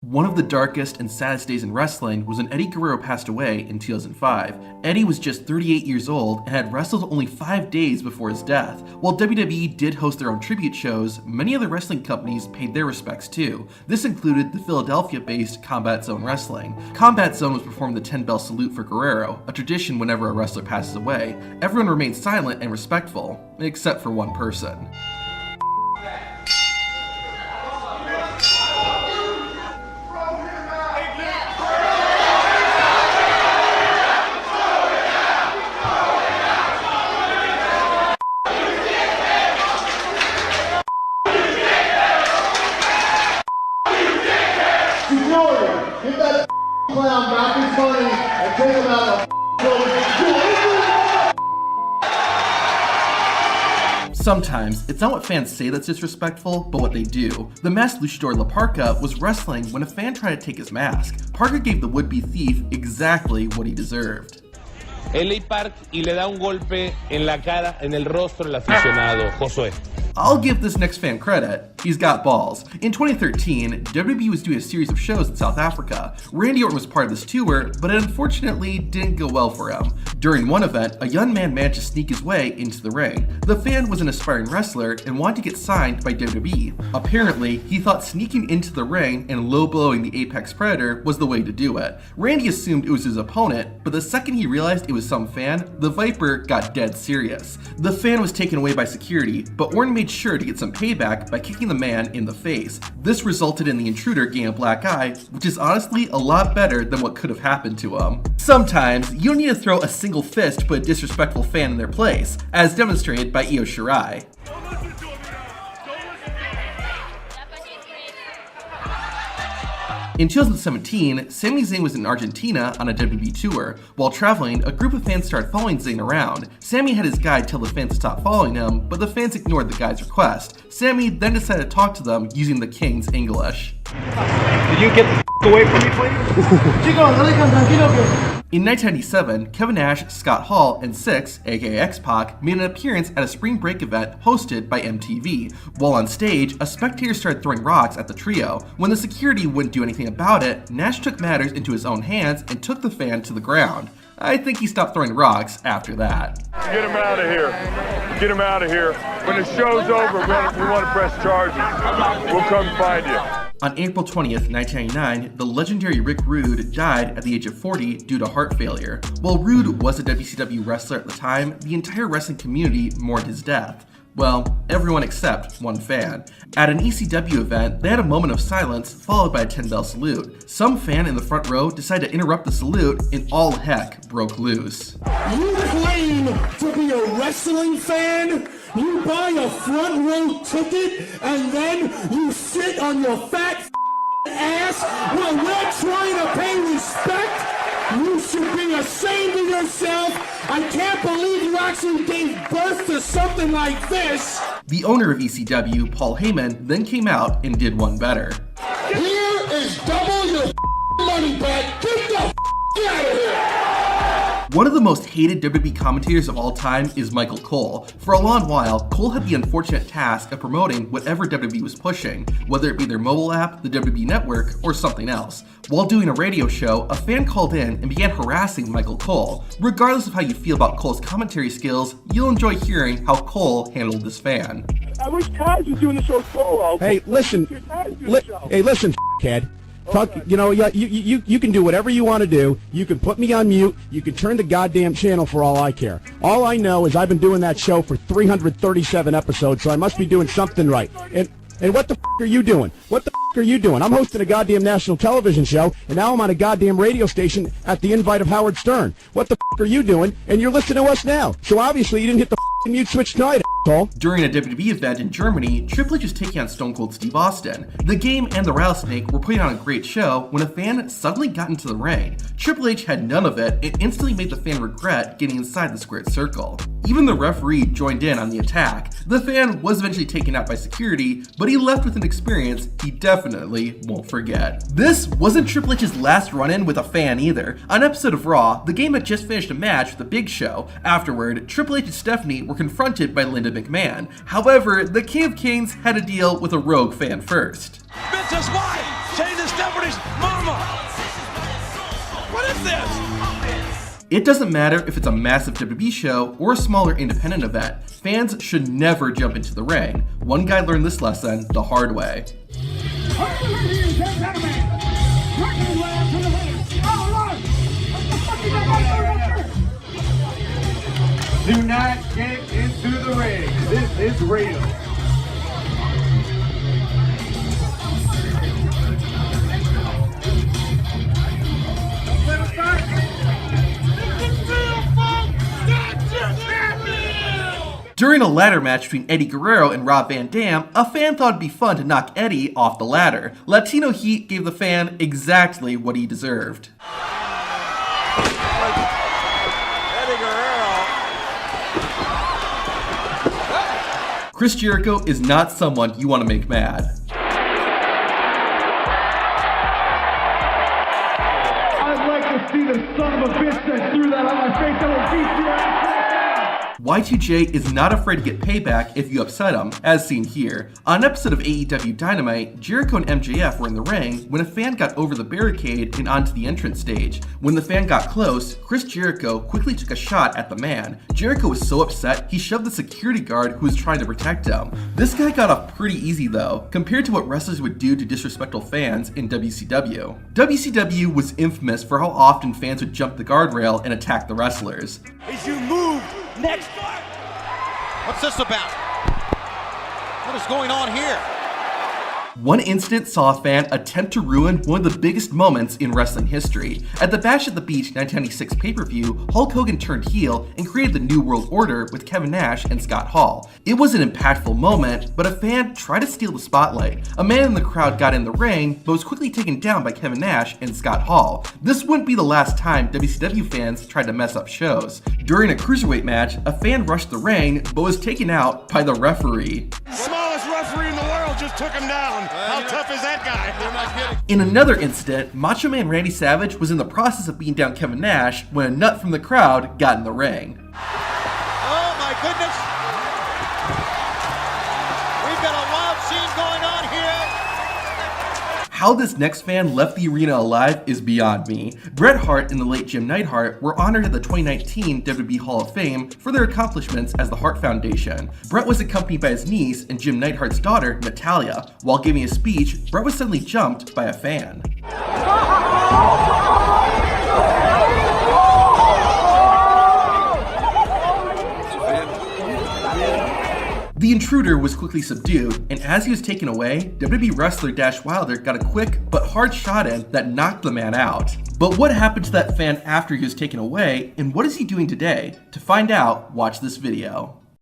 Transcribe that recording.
One of the darkest and saddest days in wrestling was when Eddie Guerrero passed away in 2005. Eddie was just 38 years old and had wrestled only 5 days before his death. While WWE did host their own tribute shows, many other wrestling companies paid their respects too. This included the Philadelphia-based Combat Zone Wrestling. Combat Zone was performing the 10-bell salute for Guerrero, a tradition whenever a wrestler passes away. Everyone remained silent and respectful, except for one person. Get that clown back his money and take him out of Sometimes, it's not what fans say that's disrespectful, but what they do. The masked luchador La Parka was wrestling when a fan tried to take his mask. Parker gave the would-be thief exactly what he deserved. L.A. Park y le da un golpe en la cara, en el rostro del aficionado, Josué. I'll give this next fan credit. He's got balls. In 2013, WWE was doing a series of shows in South Africa. Randy Orton was part of this tour, but it unfortunately didn't go well for him. During one event, a young man managed to sneak his way into the ring. The fan was an aspiring wrestler and wanted to get signed by WWE. Apparently, he thought sneaking into the ring and low-blowing the Apex Predator was the way to do it. Randy assumed it was his opponent, but the second he realized it was some fan, the Viper got dead serious. The fan was taken away by security, but Orton made sure to get some payback by kicking the man in the face. This resulted in the intruder getting a black eye, which is honestly a lot better than what could have happened to him. Sometimes, you don't need to throw a single fist to put a disrespectful fan in their place, as demonstrated by Io Shirai. In 2017, Sami Zayn was in Argentina on a WWE tour. While traveling, a group of fans started following Zayn around. Sami had his guide tell the fans to stop following him, but the fans ignored the guide's request. Sami then decided to talk to them using the King's English. Can you get the away from me, please? In 1997, Kevin Nash, Scott Hall, and Syxx, aka X-Pac, made an appearance at a spring break event hosted by MTV. While on stage, a spectator started throwing rocks at the trio. When the security wouldn't do anything about it, Nash took matters into his own hands and took the fan to the ground. I think he stopped throwing rocks after that. Get him out of here. Get him out of here. When the show's over, we want to press charges. We'll come find you. On April 20th, 1999, the legendary Rick Rude died at the age of 40 due to heart failure. While Rude was a WCW wrestler at the time, the entire wrestling community mourned his death. Well, everyone except one fan. At an ECW event, they had a moment of silence followed by a 10-bell salute. Some fan in the front row decided to interrupt the salute and all heck broke loose. You claim to be a wrestling fan? You buy a front row ticket and then you sit on your fat ass while we're trying to pay respect? You should be ashamed of yourself. I can't believe you actually gave birth to something like this. The owner of ECW, Paul Heyman, then came out and did one better. Here is double your money back. Get the out of here. One of the most hated WWE commentators of all time is Michael Cole. For a long while, Cole had the unfortunate task of promoting whatever WWE was pushing, whether it be their mobile app, the WWE Network, or something else. While doing a radio show, a fan called in and began harassing Michael Cole. Regardless of how you feel about Cole's commentary skills, you'll enjoy hearing how Cole handled this fan. I wish Taz was doing the show solo. Hey, listen, kid. Talk, you know, you can do whatever you want to do. You can put me on mute. You can turn the goddamn channel for all I care. All I know is I've been doing that show for 337 episodes, so I must be doing something right. And what the f*** are you doing? What the f*** are you doing? I'm hosting a goddamn national television show, and now I'm on a goddamn radio station at the invite of Howard Stern. What the f*** are you doing? And you're listening to us now. So obviously you didn't hit the f***ing mute switch tonight, asshole. During a WWE event in Germany, Triple H was taking on Stone Cold Steve Austin. The Game and the Rattlesnake were putting on a great show when a fan suddenly got into the ring. Triple H had none of it and instantly made the fan regret getting inside the squared circle. Even the referee joined in on the attack. The fan was eventually taken out by security, but he left with an experience he definitely won't forget. This wasn't Triple H's last run-in with a fan either. On an episode of Raw, the Game had just finished a match with the Big Show. Afterward, Triple H and Stephanie were confronted by Linda McMahon. However, the King of Kings had to deal with a rogue fan first. Vince's wife, Shane and Stephanie Shorty's mama. What is this? It doesn't matter if it's a massive WWE show or a smaller independent event, fans should never jump into the ring. One guy learned this lesson the hard way. Do not get into the ring. This is real. During a ladder match between Eddie Guerrero and Rob Van Dam, a fan thought it'd be fun to knock Eddie off the ladder. Latino Heat gave the fan exactly what he deserved. Eddie Guerrero. Chris Jericho is not someone you want to make mad. I'd like to see the son of a bitch that threw that on my face that will beat your ass. Y2J is not afraid to get payback if you upset him, as seen here. On an episode of AEW Dynamite, Jericho and MJF were in the ring when a fan got over the barricade and onto the entrance stage. When the fan got close, Chris Jericho quickly took a shot at the man. Jericho was so upset, he shoved the security guard who was trying to protect him. This guy got off pretty easy though, compared to what wrestlers would do to disrespectful fans in WCW. WCW was infamous for how often fans would jump the guardrail and attack the wrestlers. As you move next. What's this about? What is going on here? One incident saw a fan attempt to ruin one of the biggest moments in wrestling history. At the Bash at the Beach 1996 pay-per-view, Hulk Hogan turned heel and created the New World Order with Kevin Nash and Scott Hall. It was an impactful moment, but a fan tried to steal the spotlight. A man in the crowd got in the ring, but was quickly taken down by Kevin Nash and Scott Hall. This wouldn't be the last time WCW fans tried to mess up shows. During a cruiserweight match, a fan rushed the ring, but was taken out by the referee. Smallest referee in the world just took him down. How tough is that guy? You're not kidding. In another incident, Macho Man Randy Savage was in the process of beating down Kevin Nash when a nut from the crowd got in the ring. Oh my goodness. We've got a wild scene going on here. How this next fan left the arena alive is beyond me. Bret Hart and the late Jim Neidhart were honored at the 2019 WWE Hall of Fame for their accomplishments as the Hart Foundation. Bret was accompanied by his niece and Jim Neidhart's daughter, Natalia. While giving a speech, Bret was suddenly jumped by a fan. The intruder was quickly subdued, and as he was taken away, WWE wrestler Dash Wilder got a quick but hard shot in that knocked the man out. But what happened to that fan after he was taken away, and what is he doing today? To find out, watch this video.